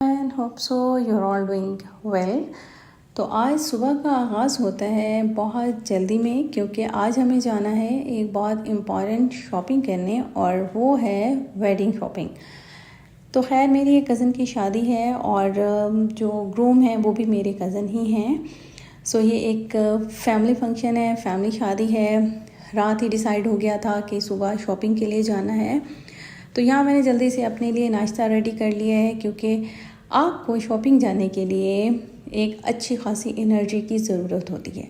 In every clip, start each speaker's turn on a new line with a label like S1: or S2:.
S1: And hope so you're all doing well. तो आज सुबह का आगाज़ होता है बहुत जल्दी में, क्योंकि आज हमें जाना है एक बहुत इम्पॉर्टेंट शॉपिंग करने, और वो है वेडिंग शॉपिंग। तो खैर मेरी एक कज़न की शादी है और जो ग्रूम है वो भी मेरे कज़न ही हैं। सो ये एक फैमिली फंक्शन है, फैमिली शादी है। रात ही डिसाइड हो गया था कि सुबह शॉपिंग के लिए जाना है। तो यहाँ मैंने जल्दी से अपने लिए नाश्ता रेडी कर लिया है, क्योंकि आपको शॉपिंग जाने के लिए एक अच्छी खासी एनर्जी की ज़रूरत होती है।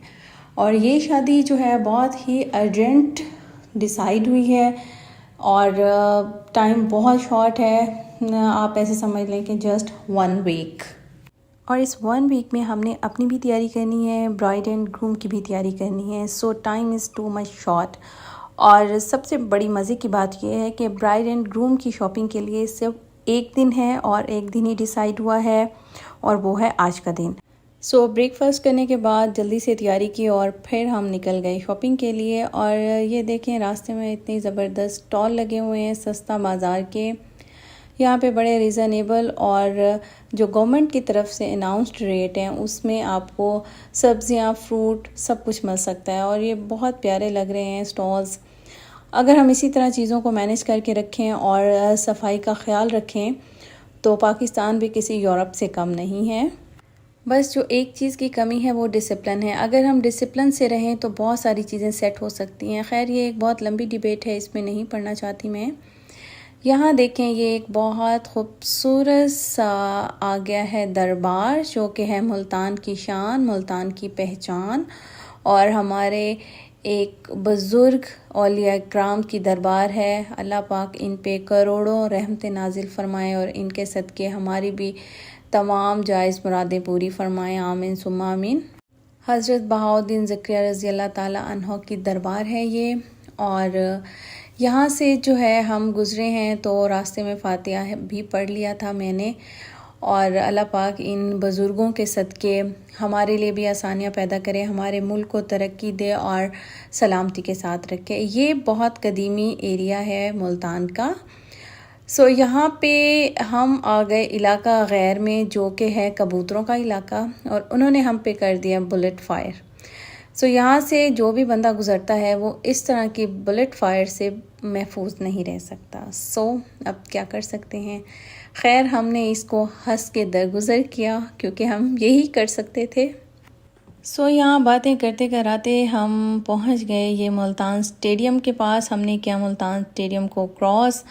S1: और ये शादी जो है बहुत ही अर्जेंट डिसाइड हुई है और टाइम बहुत शॉर्ट है। आप ऐसे समझ लें कि जस्ट 1 वीक। और इस 1 वीक में हमने अपनी भी तैयारी करनी है, ब्राइड एंड ग्रूम की भी तैयारी करनी है। सो time is too much short. और सबसे बड़ी मज़े की बात यह है कि ब्राइड एंड ग्रूम की शॉपिंग के लिए सिर्फ एक दिन है और एक दिन ही डिसाइड हुआ है, और वो है आज का दिन। सो ब्रेकफास्ट करने के बाद जल्दी से तैयारी की और फिर हम निकल गए शॉपिंग के लिए। और ये देखें, रास्ते में इतनी ज़बरदस्त स्टॉल लगे हुए हैं सस्ता बाज़ार के। यहाँ पे बड़े रीज़नेबल और जो गवर्नमेंट की तरफ से अनाउंस्ड रेट हैं उसमें आपको सब्ज़ियाँ, फ्रूट सब कुछ मिल सकता है। और ये बहुत प्यारे लग रहे हैं स्टॉल्स। अगर हम इसी तरह चीज़ों को मैनेज करके रखें और सफाई का ख्याल रखें तो पाकिस्तान भी किसी यूरोप से कम नहीं है। बस जो एक चीज़ की कमी है वो डिसिप्लिन है। अगर हम डिसिप्लिन से रहें तो बहुत सारी चीज़ें सेट हो सकती हैं। खैर ये एक बहुत लंबी डिबेट है, इसमें नहीं पढ़ना चाहती मैं। यहाँ देखें, ये एक बहुत खूबसूरत सा आ गया है दरबार, जो कि है मुल्तान की शान, मुल्तान की पहचान। और हमारे एक बुज़ुर्ग औलिया इकराम की दरबार है। अल्लाह पाक इन पे करोड़ों रहमतें नाजिल फरमाए और इनके सदक़े हमारी भी तमाम जायज़ मुरादें पूरी फरमाएँ। आमीन सुम्मा आमीन। हज़रत बहाउद्दीन ज़करिया रज़ी अल्लाह ताला अन्हो की दरबार है ये। और यहाँ से जो है हम गुज़रे हैं तो रास्ते में फ़ातिहा भी पढ़ लिया था मैंने। और अल्लाह पाक इन बुज़ुर्गों के सदक़े हमारे लिए भी आसानियाँ पैदा करे, हमारे मुल्क को तरक्की दे और सलामती के साथ रखे। ये बहुत कदीमी एरिया है मुल्तान का। सो यहाँ पे हम आ गए इलाका गैर में, जो कि है कबूतरों का इलाका, और उन्होंने हम पे कर दिया बुलेट फायर। सो यहाँ से जो भी बंदा गुज़रता है वो इस तरह की बुलेट फायर से महफूज नहीं रह सकता। सो अब क्या कर सकते हैं। खैर हमने इसको हंस के दरगुज़र किया, क्योंकि हम यही कर सकते थे। सो यहाँ बातें करते कराते हम पहुँच गए ये मुल्तान स्टेडियम के पास। हमने किया मुल्तान स्टेडियम को क्रॉस।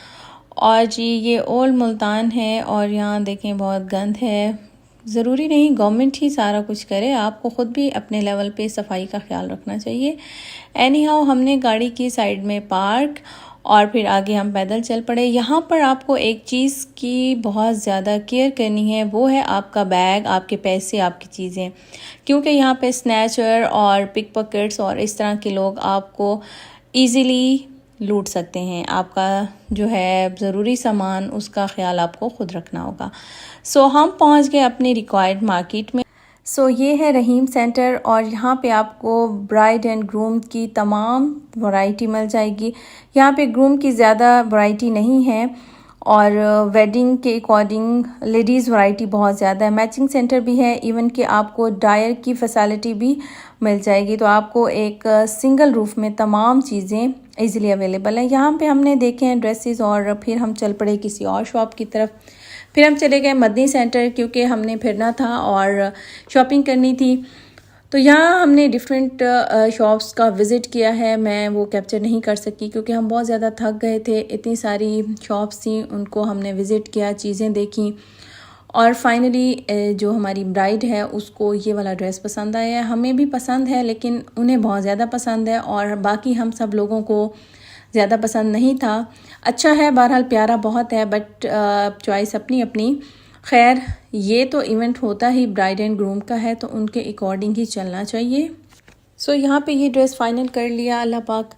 S1: और जी ये ओल्ड मुल्तान है, और यहाँ देखें बहुत गंद है। ज़रूरी नहीं गवर्नमेंट ही सारा कुछ करे, आपको ख़ुद भी अपने लेवल पे सफाई का ख्याल रखना चाहिए। एनी हाउ हमने गाड़ी की साइड में पार्क और फिर आगे हम पैदल चल पड़े। यहाँ पर आपको एक चीज़ की बहुत ज़्यादा केयर करनी है, वो है आपका बैग, आपके पैसे, आपकी चीज़ें। क्योंकि यहाँ पे स्नैचर और पिक पॉकेट्स और इस तरह के लोग आपको ईज़िली लूट सकते हैं। आपका जो है ज़रूरी सामान, उसका ख्याल आपको ख़ुद रखना होगा। सो हम पहुंच गए अपनी रिक्वायर्ड मार्केट में। सो ये है रहीम सेंटर, और यहाँ पे आपको ब्राइड एंड ग्रूम की तमाम वैरायटी मिल जाएगी। यहाँ पे ग्रूम की ज़्यादा वैरायटी नहीं है, और वेडिंग के अकॉर्डिंग लेडीज़ वैरायटी बहुत ज़्यादा है। मैचिंग सेंटर भी है, इवन कि आपको डायर की फैसिलिटी भी मिल जाएगी। तो आपको एक सिंगल रूफ में तमाम चीज़ें इजीली अवेलेबल है। यहाँ पे हमने देखे हैं ड्रेसेस, और फिर हम चल पड़े किसी और शॉप की तरफ। फिर हम चले गए मदनी सेंटर, क्योंकि हमने फिरना था और शॉपिंग करनी थी। तो यहाँ हमने डिफरेंट शॉप्स का विज़िट किया है। मैं वो कैप्चर नहीं कर सकी क्योंकि हम बहुत ज़्यादा थक गए थे। इतनी सारी शॉप्स थी, उनको हमने विज़िट किया, चीज़ें देखी। और फाइनली जो हमारी ब्राइड है उसको ये वाला ड्रेस पसंद आया है। हमें भी पसंद है, लेकिन उन्हें बहुत ज़्यादा पसंद है, और बाकी हम सब लोगों को ज़्यादा पसंद नहीं था। अच्छा है, बहरहाल प्यारा बहुत है, बट चॉइस अपनी अपनी। खैर ये तो इवेंट होता ही ब्राइड एंड ग्रूम का है, तो उनके अकॉर्डिंग ही चलना चाहिए। सो यहाँ पे ये ड्रेस फाइनल कर लिया। अल्लाह पाक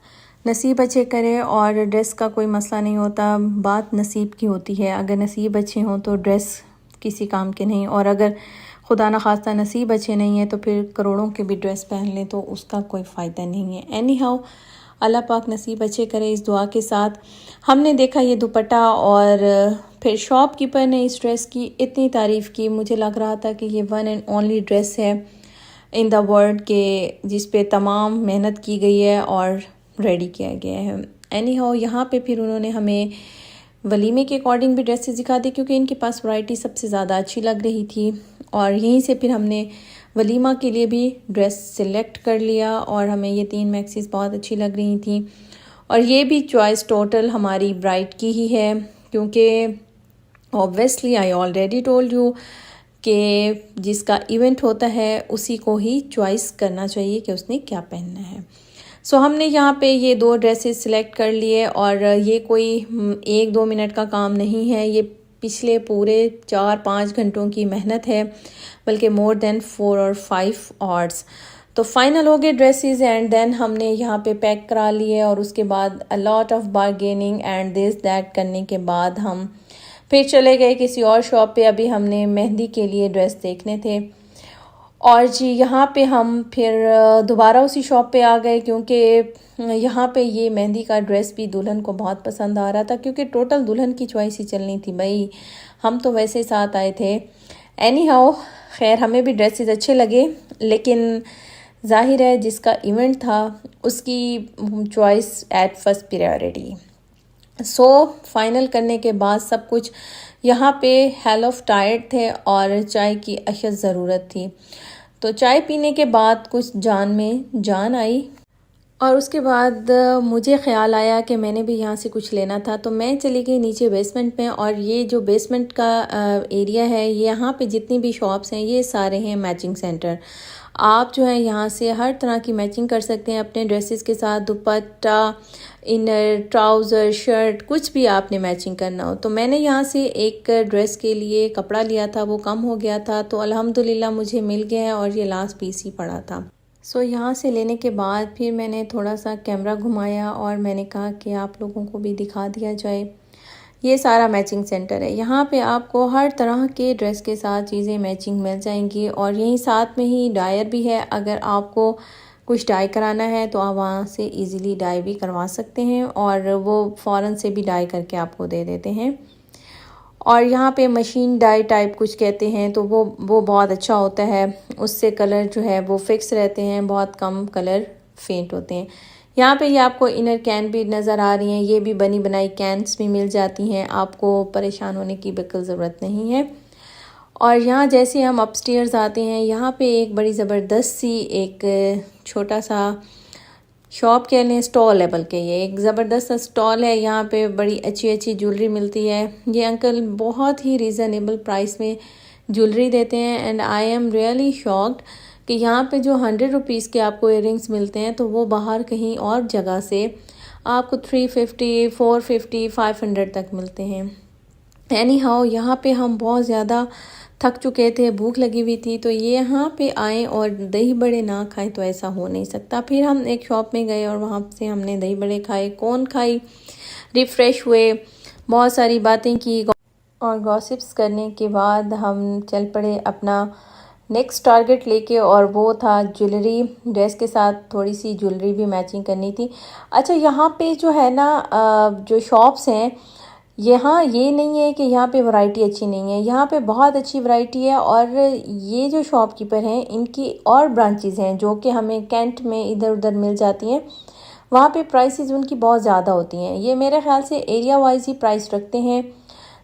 S1: नसीब अच्छे करे, और ड्रेस का कोई मसला नहीं होता, बात नसीब की होती है। अगर नसीब अच्छे हों तो ड्रेस किसी काम के नहीं, और अगर खुदा न खास्ता नसीब अच्छे नहीं है तो फिर करोड़ों के भी ड्रेस पहन लें तो उसका कोई फ़ायदा नहीं है। एनी हाउ अल्लाह पाक नसीब अच्छे करे, इस दुआ के साथ। हमने देखा ये दुपट्टा और फिर शॉपकीपर ने इस ड्रेस की इतनी तारीफ़ की, मुझे लग रहा था कि ये वन एंड ओनली ड्रेस है इन द वर्ल्ड के जिस पे तमाम मेहनत की गई है और रेडी किया गया है। एनी हाउ यहाँ पे फिर उन्होंने हमें वलीमे के अकॉर्डिंग भी ड्रेसेस दिखा दी, क्योंकि इनके पास वैरायटी सबसे ज़्यादा अच्छी लग रही थी। और यहीं से फिर हमने वलीमा के लिए भी ड्रेस सिलेक्ट कर लिया और हमें ये 3 मैक्सीज बहुत अच्छी लग रही थी। और ये भी चॉइस टोटल हमारी ब्राइड की ही है, क्योंकि obviously I already told you कि जिसका इवेंट होता है उसी को ही चॉइस करना चाहिए कि उसने क्या पहनना है। सो हमने यहाँ पे ये 2 ड्रेसेस सिलेक्ट कर लिए और ये कोई 1-2 मिनट का काम नहीं है, ये पिछले पूरे 4-5 घंटों की मेहनत है, बल्कि मोर देन 4 और 5 आवर्स। तो फाइनल हो गए ड्रेसेस एंड देन हमने यहाँ पे पैक करा लिए और उसके बाद a lot of bargaining and this that करने के बाद हम फिर चले गए किसी और शॉप पे। अभी हमने मेहंदी के लिए ड्रेस देखने थे और जी यहाँ पे हम फिर दोबारा उसी शॉप पे आ गए, क्योंकि यहाँ पे ये मेहंदी का ड्रेस भी दुल्हन को बहुत पसंद आ रहा था, क्योंकि टोटल दुल्हन की चॉइस ही चलनी थी भाई, हम तो वैसे साथ आए थे। एनी हाउ खैर हमें भी ड्रेसेस अच्छे लगे, लेकिन जाहिर है जिसका इवेंट था उसकी choice at first priority. So final करने के बाद सब कुछ यहाँ पे हेल ऑफ टायर्ड थे और चाय की अशद ज़रूरत थी। तो चाय पीने के बाद कुछ जान में जान आई और उसके बाद मुझे ख़्याल आया कि मैंने भी यहाँ से कुछ लेना था। तो मैं चली गई नीचे बेसमेंट में और ये जो बेसमेंट का एरिया है, यहाँ पे जितनी भी शॉप्स हैं ये सारे हैं मैचिंग सेंटर। आप जो है यहाँ से हर तरह की मैचिंग कर सकते हैं अपने ड्रेसेस के साथ, दुपट्टा, इनर, ट्राउज़र, शर्ट, कुछ भी आपने मैचिंग करना हो। तो मैंने यहाँ से एक ड्रेस के लिए कपड़ा लिया था, वो कम हो गया था तो अल्हम्दुलिल्लाह मुझे मिल गया है और ये लास्ट पीस ही पड़ा था। सो यहाँ से लेने के बाद फिर मैंने थोड़ा सा कैमरा घुमाया और मैंने कहा कि आप लोगों को भी दिखा दिया जाए। ये सारा मैचिंग सेंटर है, यहाँ पे आपको हर तरह के ड्रेस के साथ चीज़ें मैचिंग मिल जाएंगी और यहीं साथ में ही डायर भी है। अगर आपको कुछ डाई कराना है तो आप वहाँ से इजीली डाई भी करवा सकते हैं और वो फ़ौरन से भी डाई करके आपको दे देते हैं। और यहाँ पे मशीन डाई टाइप कुछ कहते हैं, तो वो बहुत अच्छा होता है, उससे कलर जो है वो फिक्स रहते हैं, बहुत कम कलर फेंट होते हैं। यहाँ पे ये आपको इनर कैन भी नज़र आ रही हैं, ये भी बनी बनाई कैन्स भी मिल जाती हैं, आपको परेशान होने की बिल्कुल ज़रूरत नहीं है। और यहाँ जैसे हम अपस्टेयर्स आते हैं, यहाँ पे एक बड़ी ज़बरदस्त सी एक छोटा सा शॉप कह लें, स्टॉल है, बल्कि ये एक ज़बरदस्त स्टॉल है। यहाँ पे बड़ी अच्छी अच्छी ज्वेलरी मिलती है। ये अंकल बहुत ही रीज़नेबल प्राइस में ज्वेलरी देते हैं and I am really shocked कि यहाँ पे जो 100 रुपीज़ के आपको इयररिंग्स मिलते हैं तो वो बाहर कहीं और जगह से आपको 350, 450, 500 तक मिलते हैं। एनी हाउ यहाँ पे हम बहुत ज़्यादा थक चुके थे, भूख लगी हुई थी, तो ये यहाँ पे आए और दही बड़े ना खाएं तो ऐसा हो नहीं सकता। फिर हम एक शॉप में गए और वहाँ से हमने दही बड़े खाए, कौन खाई, रिफ़्रेश हुए, बहुत सारी बातें की और गॉसिप्स करने के बाद हम चल पड़े अपना नेक्स्ट टारगेट लेके, और वो था ज्वेलरी। ड्रेस के साथ थोड़ी सी ज्वेलरी भी मैचिंग करनी थी। अच्छा यहाँ पे जो है ना जो शॉप्स हैं, यहाँ ये नहीं है कि यहाँ पे वैरायटी अच्छी नहीं है, यहाँ पे बहुत अच्छी वैरायटी है। और ये जो शॉपकीपर हैं इनकी और ब्रांचेस हैं जो कि हमें कैंट में इधर उधर मिल जाती हैं, वहाँ पे प्राइसेस उनकी बहुत ज़्यादा होती हैं। ये मेरे ख्याल से एरिया वाइज ही प्राइस रखते हैं।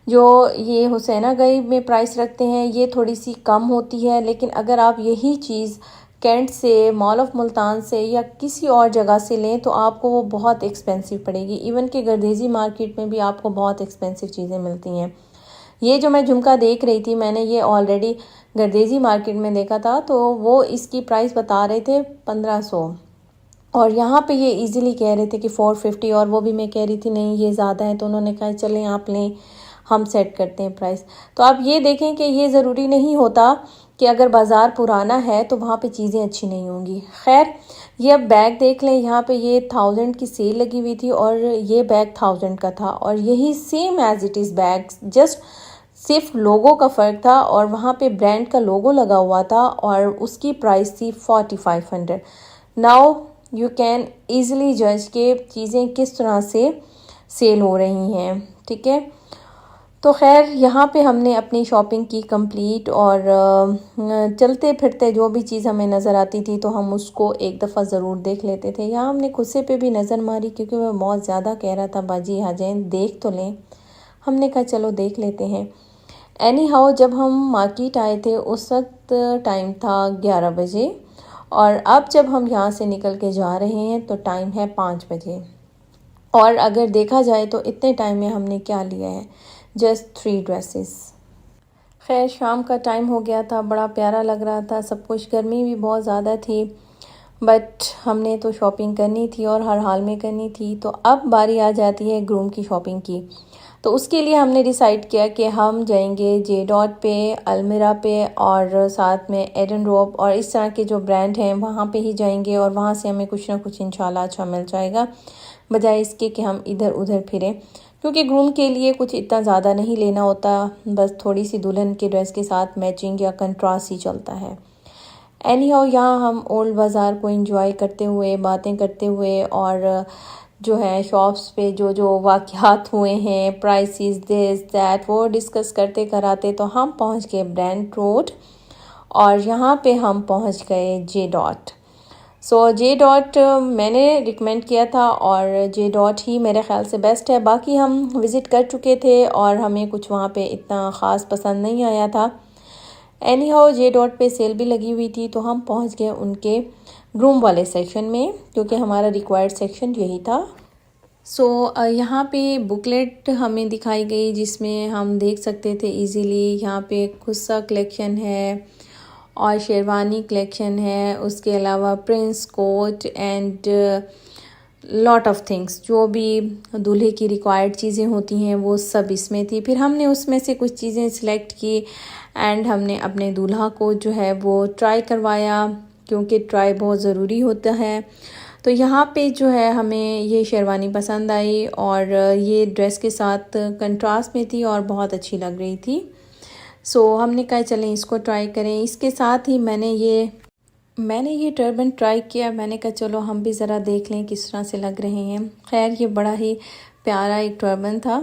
S1: जो ये हुसैना गई में प्राइस रखते हैं ये थोड़ी सी कम होती है, लेकिन अगर आप यही चीज़ कैंट से, मॉल ऑफ मुल्तान से या किसी और जगह से लें तो आपको वो बहुत एक्सपेंसिव पड़ेगी। इवन कि गर्देजी मार्केट में भी आपको बहुत एक्सपेंसिव चीज़ें मिलती हैं। ये जो मैं झुमका देख रही थी, मैंने ये ऑलरेडी गर्देजी मार्केट में देखा था, तो वो इसकी प्राइस बता रहे थे 1500 और यहाँ पे ये इजीली कह रहे थे कि 450, और वो भी मैं कह रही थी नहीं ये ज़्यादा है, तो उन्होंने कहा चलें आप लें, हम सेट करते हैं प्राइस। तो आप ये देखें कि ये ज़रूरी नहीं होता कि अगर बाज़ार पुराना है तो वहाँ पे चीज़ें अच्छी नहीं होंगी। खैर ये अब बैग देख लें, यहाँ पे ये 1000 की सेल लगी हुई थी और ये बैग 1000 का था, और यही same as it is bag, just सिर्फ लोगो का फ़र्क था और वहाँ पे ब्रांड का लोगो लगा हुआ था और उसकी प्राइस थी 4500। नाउ यू कैन ईज़िली जज के चीज़ें किस तरह से सेल हो रही हैं, ठीक है। तो खैर यहाँ पे हमने अपनी शॉपिंग की कंप्लीट और चलते फिरते जो भी चीज़ हमें नज़र आती थी तो हम उसको एक दफ़ा ज़रूर देख लेते थे। यहाँ हमने खुस्से पे भी नज़र मारी क्योंकि वह बहुत ज़्यादा कह रहा था बाजी आ जाएँ देख तो लें। हमने कहा चलो देख लेते हैं। एनी हाउ जब हम मार्केट आए थे उस वक्त टाइम था 11 बजे और अब जब हम यहाँ से निकल के जा रहे हैं तो टाइम है 5 बजे। और अगर देखा जाए तो इतने टाइम में हमने क्या लिया है, जस्ट 3 ड्रेसेस। खैर शाम का टाइम हो गया था, बड़ा प्यारा लग रहा था सब कुछ, गर्मी भी बहुत ज़्यादा थी बट हमने तो शॉपिंग करनी थी और हर हाल में करनी थी। तो अब बारी आ जाती है ग्रूम की शॉपिंग की। तो उसके लिए हमने डिसाइड किया कि हम जाएंगे जे डॉट पे, अलमीरा पे और साथ में एडन रोब और इस तरह के जो ब्रांड हैं वहाँ पे ही जाएंगे और वहाँ से हमें कुछ ना कुछ इंशाल्लाह अच्छा मिल जाएगा, बजाय इसके कि हम इधर उधर फिरें। क्योंकि ग्रूम के लिए कुछ इतना ज़्यादा नहीं लेना होता, बस थोड़ी सी दुल्हन के ड्रेस के साथ मैचिंग या कंट्रास्ट ही चलता है। एनी हाउ यहाँ हम ओल्ड बाज़ार को एंजॉय करते हुए, बातें करते हुए और जो है शॉप्स पे जो जो वाक़यात हुए हैं, प्राइसेस दिस दैट वो डिस्कस करते कराते तो हम पहुँच गए ब्रांड रोड और यहाँ पे हम पहुँच गए जे डॉट। सो जे डॉट मैंने रिकमेंड किया था और जे डॉट ही मेरे ख़्याल से बेस्ट है। बाकी हम विज़िट कर चुके थे और हमें कुछ वहाँ पे इतना ख़ास पसंद नहीं आया था। एनी हाउ जे डॉट पे सेल भी लगी हुई थी तो हम पहुँच गए उनके ग्रूम वाले सेक्शन में क्योंकि हमारा रिक्वायर्ड सेक्शन यही था। यहाँ पे बुकलेट हमें दिखाई गई जिसमें हम देख सकते थे इजीली। यहाँ पे खुस्सा कलेक्शन है और शेरवानी कलेक्शन है, उसके अलावा prince coat and lot of things, जो भी दूल्हे की रिक्वायर्ड चीज़ें होती हैं वो सब इसमें थी। फिर हमने उसमें से कुछ चीज़ें सिलेक्ट की एंड हमने अपने दूल्हा को जो है वो ट्राई करवाया क्योंकि ट्राई बहुत ज़रूरी होता है। तो यहाँ पे जो है हमें ये शेरवानी पसंद आई और ये ड्रेस के साथ कंट्रास्ट में थी और बहुत अच्छी लग रही थी। हमने कहा चलें इसको ट्राई करें। इसके साथ ही मैंने ये टर्बन ट्राई किया। मैंने कहा चलो हम भी ज़रा देख लें किस तरह से लग रहे हैं। खैर ये बड़ा ही प्यारा एक टर्बन था।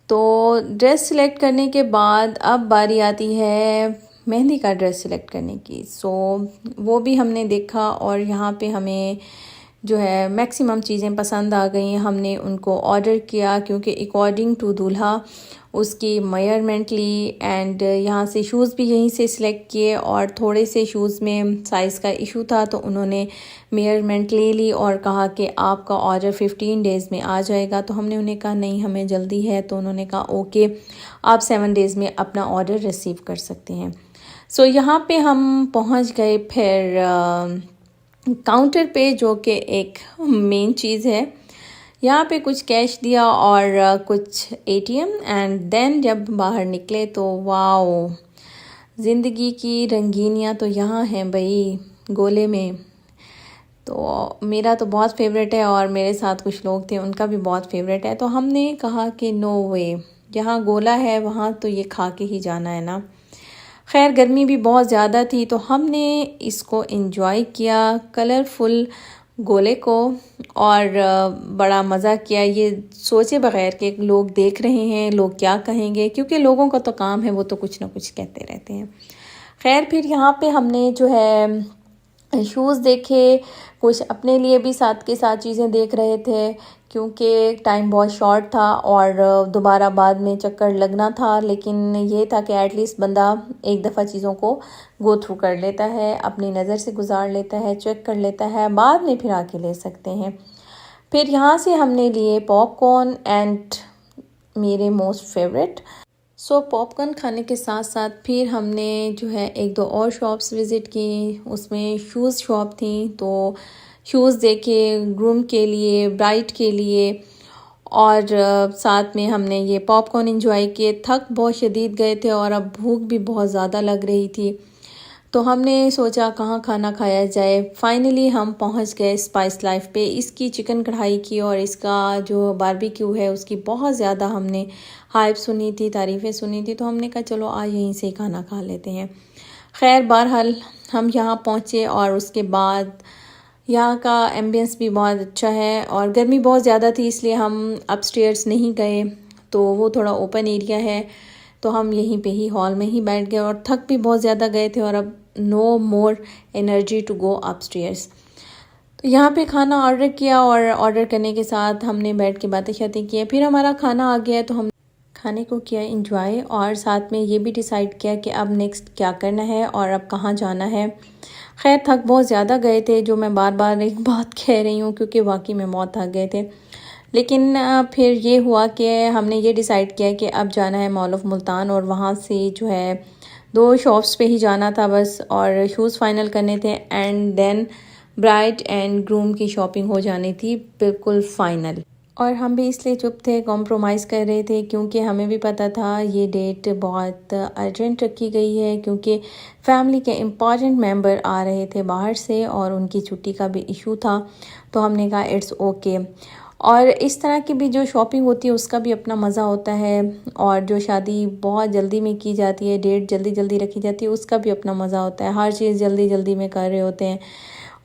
S1: तो ड्रेस सिलेक्ट करने के बाद अब बारी आती है मेहंदी का ड्रेस सिलेक्ट करने की। वो भी हमने देखा और यहाँ पे हमें जो है मैक्सिमम चीज़ें पसंद आ गई। हमने उनको ऑर्डर किया क्योंकि अकॉर्डिंग टू दूल्हा उसकी मेजरमेंट ली एंड यहाँ से शूज़ भी यहीं से सिलेक्ट किए और थोड़े से शूज़ में साइज़ का इशू था तो उन्होंने मेजरमेंट ले ली और कहा कि आपका ऑर्डर 15 डेज़ में आ जाएगा। तो हमने उन्हें कहा नहीं हमें जल्दी है, तो उन्होंने कहा ओके आप 7 डेज़ में अपना ऑर्डर रिसीव कर सकते हैं। यहाँ पे हम पहुँच गए फिर काउंटर पे, जो कि एक मेन चीज़ है। यहाँ पे कुछ कैश दिया और कुछ ATM एंड देन जब बाहर निकले तो वाओ, ज़िंदगी की रंगीनियाँ तो यहाँ हैं भाई गोले में। तो मेरा तो बहुत फेवरेट है और मेरे साथ कुछ लोग थे उनका भी बहुत फेवरेट है। तो हमने कहा कि नो वे, जहाँ गोला है वहाँ तो ये खा के ही जाना है ना। खैर गर्मी भी बहुत ज़्यादा थी तो हमने इसको एंजॉय किया, कलरफुल गोले को, और बड़ा मज़ा किया ये सोचे बगैर कि लोग देख रहे हैं, लोग क्या कहेंगे, क्योंकि लोगों का तो काम है वो तो कुछ ना कुछ कहते रहते हैं। खैर फिर यहाँ पे हमने जो है शूज़ देखे, कुछ अपने लिए भी साथ के साथ चीज़ें देख रहे थे क्योंकि टाइम बहुत शॉर्ट था और दोबारा बाद में चक्कर लगना था। लेकिन ये था कि एटलीस्ट बंदा एक दफ़ा चीज़ों को गो थ्रू कर लेता है, अपनी नज़र से गुजार लेता है, चेक कर लेता है, बाद में फिर आके ले सकते हैं। फिर यहाँ से हमने लिए पॉपकॉर्न एंड मेरे मोस्ट फेवरेट। पॉपकॉर्न खाने के साथ साथ फिर हमने जो है 1-2 और शॉप्स विज़िट की। उसमें शूज़ शॉप थी तो शूज़ देखे ग्रूम के लिए, ब्राइड के लिए, और साथ में हमने ये पॉपकॉर्न एंजॉय किए। थक बहुत शदीद गए थे और अब भूख भी बहुत ज़्यादा लग रही थी तो हमने सोचा कहाँ खाना खाया जाए। फाइनली हम पहुँच गए स्पाइस लाइफ पे। इसकी चिकन कढ़ाई की और इसका जो बारबेक्यू है उसकी बहुत ज़्यादा हमने हाइप सुनी थी, तारीफ़ें सुनी थी, तो हमने कहा चलो आज यहीं से खाना खा लेते हैं। खैर बहरहाल हम यहाँ पहुँचे और उसके बाद यहाँ का एम्बियंस भी बहुत अच्छा है और गर्मी बहुत ज़्यादा थी इसलिए हम अपस्टेयर्स नहीं गए। तो वो थोड़ा ओपन एरिया है, तो हम यहीं पे ही हॉल में ही बैठ गए और थक भी बहुत ज़्यादा गए थे और अब no more energy to go upstairs. तो यहाँ पे खाना ऑर्डर किया और ऑर्डर करने के साथ हमने बैठ के बातें शातें की। फिर हमारा खाना आ गया तो हम खाने को किया एंजॉय और साथ में ये भी डिसाइड किया कि अब नेक्स्ट क्या करना है और अब कहाँ जाना है। खैर थक बहुत ज़्यादा गए थे, जो मैं बार बार एक बात कह रही हूँ क्योंकि वाकई में बहुत थक गए थे। लेकिन फिर ये हुआ कि हमने ये डिसाइड किया कि अब जाना है मॉल ऑफ मुल्तान और वहाँ से जो है 2 शॉप्स पे ही जाना था बस, और शूज़ फाइनल करने थे and then bride and groom की शॉपिंग हो जानी थी बिल्कुल फ़ाइनल। और हम भी इसलिए चुप थे, कॉम्प्रोमाइज़ कर रहे थे क्योंकि हमें भी पता था ये डेट बहुत अर्जेंट रखी गई है क्योंकि फैमिली के इम्पॉर्टेंट मेंबर आ रहे थे बाहर से और उनकी छुट्टी का भी इशू था। तो हमने कहा इट्स ओके। और इस तरह की भी जो शॉपिंग होती है उसका भी अपना मज़ा होता है, और जो शादी बहुत जल्दी में की जाती है, डेट जल्दी जल्दी रखी जाती है, उसका भी अपना मज़ा होता है। हर चीज़ जल्दी जल्दी में कर रहे होते हैं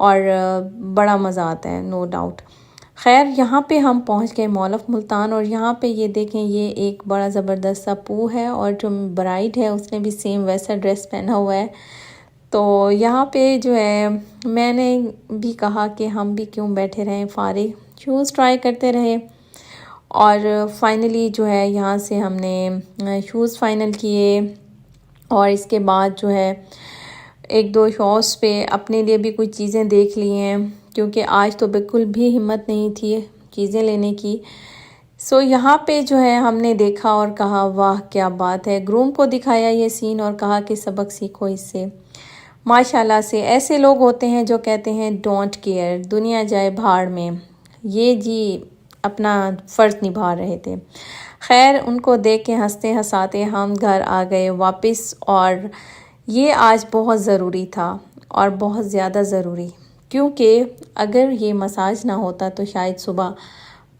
S1: और बड़ा मज़ा आता है, नो डाउट। खैर यहाँ पे हम पहुँच गए मॉल ऑफ मुल्तान और यहाँ पे ये देखें, ये एक बड़ा ज़बरदस्त सा पू है और जो ब्राइड है उसने भी सेम वैसा ड्रेस पहना हुआ है। तो यहाँ पे जो है मैंने भी कहा कि हम भी क्यों बैठे रहें फारिग, शूज़ ट्राई करते रहे। और फाइनली जो है यहाँ से हमने शूज़ फाइनल किए और इसके बाद जो है 1-2 शॉप्स पे अपने लिए भी कुछ चीज़ें देख ली हैं क्योंकि आज तो बिल्कुल भी हिम्मत नहीं थी चीज़ें लेने की। सो यहाँ पे जो है हमने देखा और कहा वाह क्या बात है। ग्रूम को दिखाया ये सीन और कहा कि सबक सीखो इससे। माशाल्लाह से ऐसे लोग होते हैं जो कहते हैं डोंट केयर, दुनिया जाए भाड़ में। ये जी अपना फ़र्ज़ निभा रहे थे। खैर उनको देख के हंसते हंसाते हम घर आ गए वापस, और ये आज बहुत ज़रूरी था और बहुत ज़्यादा ज़रूरी, क्योंकि अगर ये मसाज ना होता तो शायद सुबह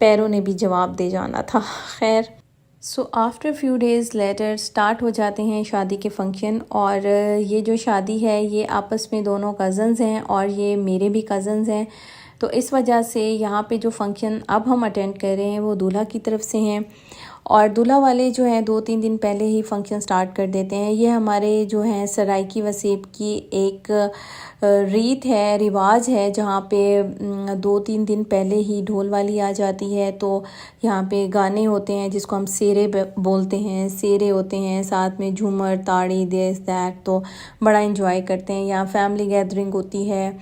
S1: पैरों ने भी जवाब दे जाना था। खैर so after few days later start हो जाते हैं शादी के फंक्शन। और ये जो शादी है ये आपस में दोनों कज़न्स हैं और ये मेरे भी कज़न्स हैं। तो इस वजह से यहाँ पे जो फंक्शन अब हम अटेंड कर रहे हैं वो दूल्हा की तरफ से हैं, और दूल्हा वाले जो हैं 2-3 दिन पहले ही फंक्शन स्टार्ट कर देते हैं। ये हमारे जो हैं सराइकी वसीब की एक रीत है, रिवाज है, जहाँ पे 2-3 दिन पहले ही ढोल वाली आ जाती है। तो यहाँ पे गाने होते हैं जिसको हम सेरे बोलते हैं, सेरे होते हैं, साथ में झूमर ताड़ी दिस दैट, तो बड़ा इंजॉय करते हैं। यहाँ फैमिली गैदरिंग होती है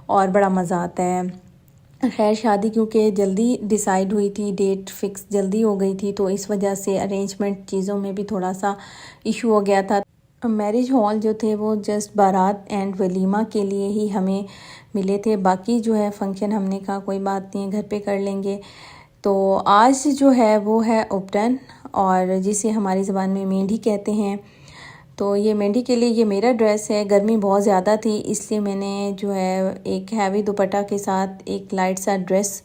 S1: और बड़ा मज़ा आता है। खैर शादी क्योंकि जल्दी डिसाइड हुई थी, डेट फिक्स जल्दी हो गई थी, तो इस वजह से अरेंजमेंट चीज़ों में भी थोड़ा सा इशू हो गया था। मैरिज हॉल जो थे वो जस्ट बारात एंड वलीमा के लिए ही हमें मिले थे, बाकी जो है फंक्शन हमने कहा कोई बात नहीं है घर पे कर लेंगे। तो आज जो है वो है उपटन, और जिसे हमारी ज़बान में मेहंदी कहते हैं। तो ये मेहंदी के लिए ये मेरा ड्रेस है। गर्मी बहुत ज़्यादा थी इसलिए मैंने जो है एक हैवी दुपट्टा के साथ एक लाइट सा ड्रेस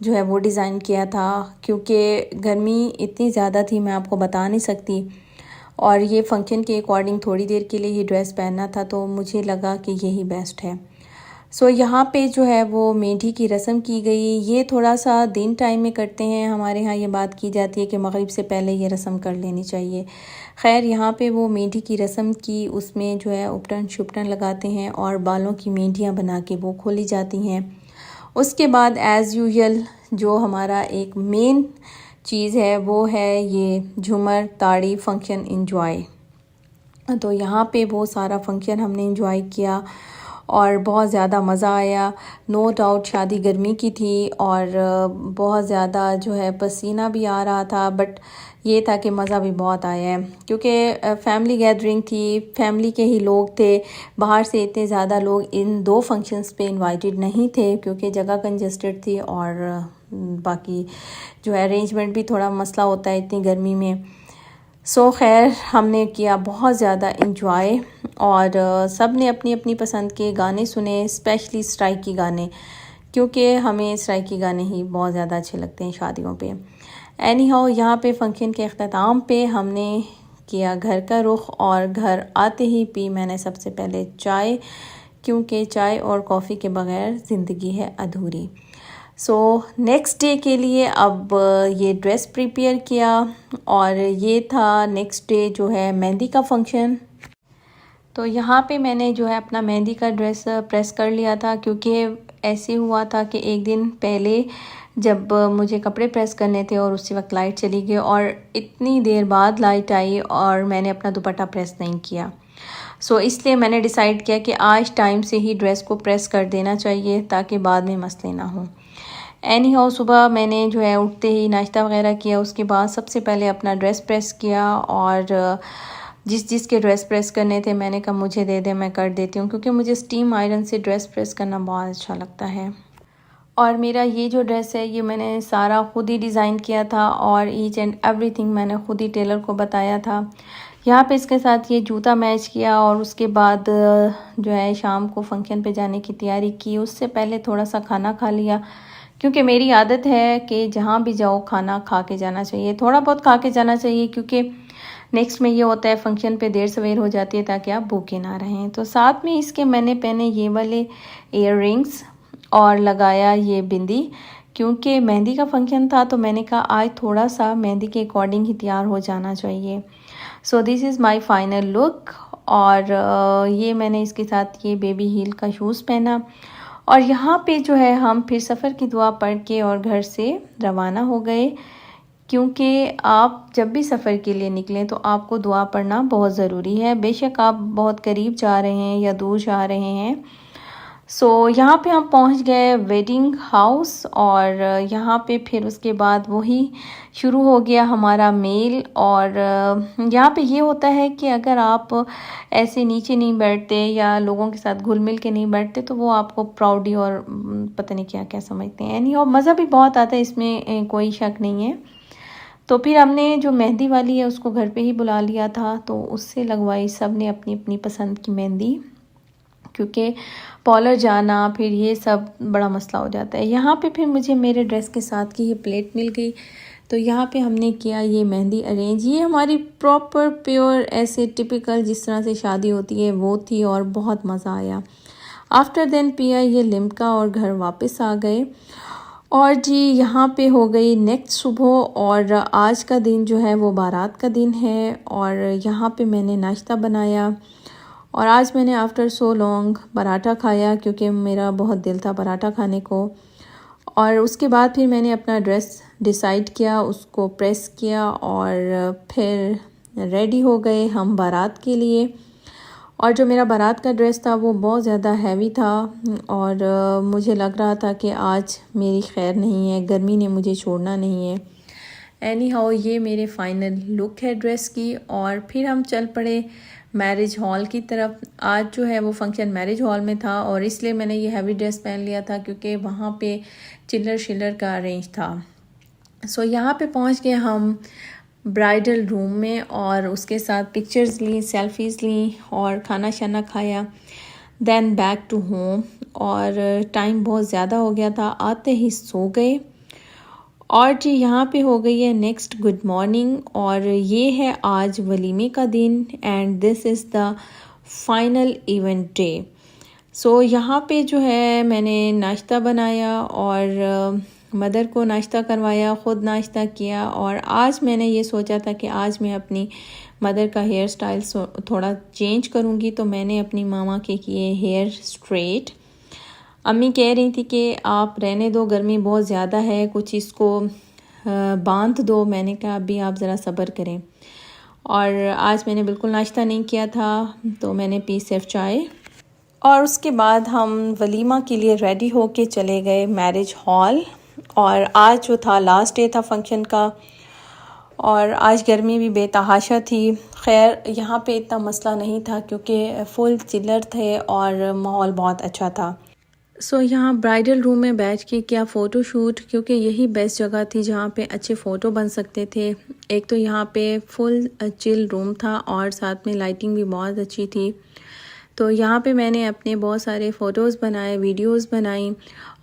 S1: जो है वो डिज़ाइन किया था, क्योंकि गर्मी इतनी ज़्यादा थी मैं आपको बता नहीं सकती, और ये फंक्शन के अकॉर्डिंग थोड़ी देर के लिए ही ड्रेस पहनना था, तो मुझे लगा कि यही बेस्ट है। सो यहाँ पे जो है वो मेहंदी की रस्म की गई। ये थोड़ा सा दिन टाइम में करते हैं, हमारे यहाँ ये बात की जाती है कि मगरिब से पहले ये रस्म कर लेनी चाहिए। खैर यहाँ पे वो मेहंदी की रस्म की, उसमें जो है उपटन शुपटन लगाते हैं और बालों की मेहंदियाँ बना के वो खोली जाती हैं। उसके बाद एज़ यूजुअल जो हमारा एक मेन चीज़ है वो है ये झूमर ताड़ी फंक्शन इंजॉय। तो यहाँ पे वो सारा फंक्शन हमने इंजॉय किया और बहुत ज़्यादा मज़ा आया। नो डाउट शादी गर्मी की थी और बहुत ज़्यादा जो है पसीना भी आ रहा था, बट ये था कि मज़ा भी बहुत आया है क्योंकि फैमिली गैदरिंग थी, फैमिली के ही लोग थे। बाहर से इतने ज़्यादा लोग इन 2 फंक्शंस पे इनवाइटेड नहीं थे क्योंकि जगह कंजस्टेड थी, और बाकी जो है अरेंजमेंट भी थोड़ा मसला होता है इतनी गर्मी में। सो खैर हमने किया बहुत ज़्यादा इंजॉय, और सब ने अपनी अपनी पसंद के गाने सुने, स्पेशली स्ट्राइकी गाने, क्योंकि हमें स्ट्राइकी गाने ही बहुत ज़्यादा अच्छे लगते हैं शादियों पे। एनी हाउ यहाँ पे फंक्शन के अख्ताम पे हमने किया घर का रुख, और घर आते ही पी मैंने सबसे पहले चाय, क्योंकि चाय और कॉफ़ी के बग़ैर ज़िंदगी है अधूरी। सो नेक्स्ट डे के लिए अब ये ड्रेस प्रिपेयर किया और ये था नेक्स्ट डे जो है मेहंदी का फंक्शन। तो यहाँ पे मैंने जो है अपना मेहंदी का ड्रेस प्रेस कर लिया था, क्योंकि ऐसे हुआ था कि एक दिन पहले जब मुझे कपड़े प्रेस करने थे और उसी वक्त लाइट चली गई और इतनी देर बाद लाइट आई और मैंने अपना दुपट्टा प्रेस नहीं किया। सो इसलिए मैंने डिसाइड किया कि आज टाइम से ही ड्रेस को प्रेस कर देना चाहिए ताकि बाद में मसले ना हो। एनी हाउ सुबह मैंने जो है उठते ही नाश्ता वगैरह किया, उसके बाद सबसे पहले अपना ड्रेस प्रेस किया और जिसके ड्रेस प्रेस करने थे मैंने कहा मुझे दे दे, मैं कर देती हूँ, क्योंकि मुझे स्टीम आयरन से ड्रेस प्रेस करना बहुत अच्छा लगता है। और मेरा ये जो ड्रेस है ये मैंने सारा ख़ुद ही डिज़ाइन किया था और ईच एंड एवरीथिंग मैंने ख़ुद ही टेलर को बताया था। यहाँ पे इसके साथ ये जूता मैच किया और उसके बाद जो है शाम को फंक्शन पे जाने की तैयारी की। उससे पहले थोड़ा सा खाना खा लिया, क्योंकि मेरी आदत है कि जहाँ भी जाओ खाना खा के जाना चाहिए, थोड़ा बहुत खा के जाना चाहिए, क्योंकि नेक्स्ट में ये होता है फंक्शन पे देर सवेर हो जाती है ताकि आप भूखे ना रहें। तो साथ में इसके मैंने पहने ये वाले ईयर रिंग्स और लगाया ये बिंदी, क्योंकि मेहंदी का फंक्शन था तो मैंने कहा आज थोड़ा सा मेहंदी के अकॉर्डिंग ही तैयार हो जाना चाहिए। So this is my final look. और ये मैंने इसके साथ ये बेबी हील का शूज़ पहना और यहाँ पे जो है हम फिर सफ़र की दुआ पढ़ के और घर से रवाना हो गए, क्योंकि आप जब भी सफ़र के लिए निकलें तो आपको दुआ पढ़ना बहुत ज़रूरी है, बेशक आप बहुत करीब जा रहे हैं या दूर जा रहे हैं। सो यहाँ पे हम पहुँच गए वेडिंग हाउस और यहाँ पे फिर उसके बाद वही शुरू हो गया हमारा मेल। और यहाँ पे ये होता है कि अगर आप ऐसे नीचे नहीं बैठते या लोगों के साथ घुल मिल के नहीं बैठते तो वो आपको प्राउडी और पता नहीं क्या क्या समझते हैं। यानी और मज़ा भी बहुत आता है, इसमें कोई शक नहीं है। तो फिर हमने जो मेहंदी वाली है उसको घर पे ही बुला लिया था, तो उससे लगवाई सब ने अपनी अपनी पसंद की मेहंदी, क्योंकि पार्लर जाना फिर ये सब बड़ा मसला हो जाता है। यहाँ पे फिर मुझे मेरे ड्रेस के साथ की ये प्लेट मिल गई, तो यहाँ पे हमने किया ये मेहंदी अरेंज। ये हमारी प्रॉपर प्योर ऐसे टिपिकल जिस तरह से शादी होती है वो थी और बहुत मज़ा आया। आफ्टर देन पिया ये लिम्का और घर वापस आ गए। और जी यहाँ पे हो गई नेक्स्ट सुबह और आज का दिन जो है वो बारात का दिन है और यहाँ पे मैंने नाश्ता बनाया और आज मैंने आफ्टर सो लॉन्ग पराठा खाया, क्योंकि मेरा बहुत दिल था पराठा खाने को। और उसके बाद फिर मैंने अपना ड्रेस डिसाइड किया, उसको प्रेस किया और फिर रेडी हो गए हम बारात के लिए। और जो मेरा बारात का ड्रेस था वो बहुत ज़्यादा हैवी था और मुझे लग रहा था कि आज मेरी खैर नहीं है, गर्मी ने मुझे छोड़ना नहीं है। एनी हाउ ये मेरे फाइनल लुक है ड्रेस की। और फिर हम चल पड़े मैरिज हॉल की तरफ। आज जो है वो फंक्शन मैरिज हॉल में था और इसलिए मैंने ये हैवी ड्रेस पहन लिया था, क्योंकि वहाँ पे चिल्लर शिल्लर का अरेंज था। सो यहाँ पे पहुँच गए हम ब्राइडल रूम में और उसके साथ पिक्चर्स ली, सेल्फीज़ ली और खाना शाना खाया। देन बैक टू होम और टाइम बहुत ज़्यादा हो गया था, आते ही सो गए। और जी यहाँ पे हो गई है नेक्स्ट गुड मॉर्निंग और ये है आज वलीमे का दिन and this is the final event day. So यहाँ पे जो है मैंने नाश्ता बनाया और मदर को नाश्ता करवाया, ख़ुद नाश्ता किया। और आज मैंने ये सोचा था कि आज मैं अपनी मदर का हेयर स्टाइल थोड़ा चेंज करूँगी, तो मैंने अपनी मामा के किए हेयर स्ट्रेट। अम्मी कह रही थी कि आप रहने दो, गर्मी बहुत ज़्यादा है, कुछ इसको बांध दो। मैंने कहा अभी आप ज़रा सब्र करें। और आज मैंने बिल्कुल नाश्ता नहीं किया था, तो मैंने पी सिर्फ चाय। और उसके बाद हम वलीमा के लिए रेडी हो के चले गए मैरिज हॉल। और आज जो था लास्ट डे था फंक्शन का और आज गर्मी भी बेतहाशा थी। खैर यहाँ पे इतना मसला नहीं था क्योंकि फुल चिल्लर थे और माहौल बहुत अच्छा था। सो यहाँ ब्राइडल रूम में बैठ के किया फ़ोटो शूट, क्योंकि यही बेस्ट जगह थी जहाँ पे अच्छे फ़ोटो बन सकते थे। एक तो यहाँ पे फुल चिल रूम था और साथ में लाइटिंग भी बहुत अच्छी थी। तो यहाँ पे मैंने अपने बहुत सारे फ़ोटोज़ बनाए, वीडियोज़ बनाई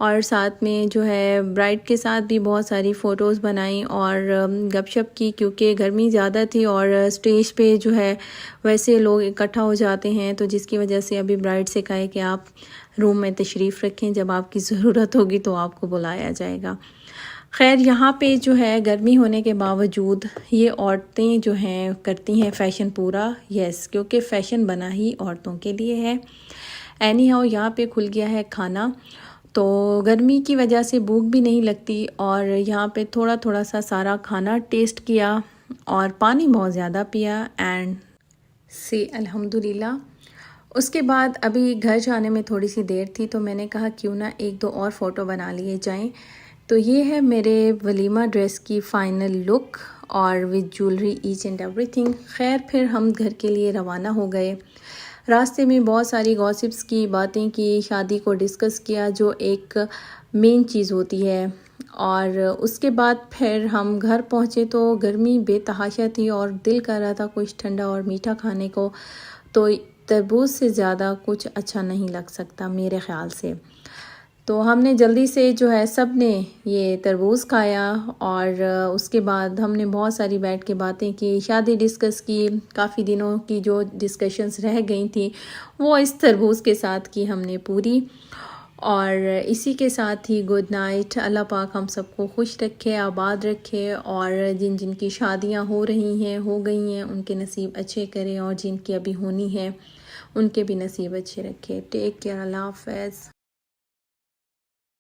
S1: और साथ में जो है ब्राइड के साथ भी बहुत सारी फ़ोटोज़ बनाई और गपशप की, क्योंकि गर्मी ज़्यादा थी और स्टेज पे जो है वैसे लोग इकट्ठा हो जाते हैं, तो जिसकी वजह से अभी ब्राइड से कहा है कि आप रूम में तशरीफ़ रखें, जब आपकी ज़रूरत होगी तो आपको बुलाया जाएगा। खैर यहाँ पे जो है गर्मी होने के बावजूद ये औरतें जो हैं करती हैं फ़ैशन पूरा। यस, क्योंकि फ़ैशन बना ही औरतों के लिए है। एनी हाउ यहाँ पे खुल गया है खाना, तो गर्मी की वजह से भूख भी नहीं लगती और यहाँ पे थोड़ा थोड़ा सा सारा खाना टेस्ट किया और पानी बहुत ज़्यादा पिया एंड से अल्हम्दुलिल्लाह। उसके बाद अभी घर जाने में थोड़ी सी देर थी, तो मैंने कहा क्यों ना एक दो और फ़ोटो बना लिए जाएं। तो ये है मेरे वलीमा ड्रेस की फ़ाइनल लुक और with jewellery each and everything. खैर फिर हम घर के लिए रवाना हो गए। रास्ते में बहुत सारी गॉसिप्स की बातें की, शादी को डिस्कस किया जो एक मेन चीज़ होती है, और उसके बाद फिर हम घर पहुँचे तो गर्मी बेतहाशा थी और दिल कर रहा था कुछ ठंडा और मीठा खाने को। तो तरबूज से ज़्यादा कुछ अच्छा नहीं लग सकता मेरे ख़्याल से। तो हमने जल्दी से जो है सब ने ये तरबूज़ खाया और उसके बाद हमने बहुत सारी बैठ के बातें की, शादी डिस्कस की। काफ़ी दिनों की जो डिस्कशंस रह गई थी वो इस तरबूज़ के साथ की हमने पूरी। और इसी के साथ ही गुड नाइट। अल्लाह पाक हम सबको खुश रखे, आबाद रखे और जिन जिन की शादियां हो रही हैं, हो गई हैं, उनके नसीब अच्छे करें और जिनकी अभी होनी है उनके भी नसीब अच्छे रखे। टेक केयर, अल्लाह हाफ़िज़।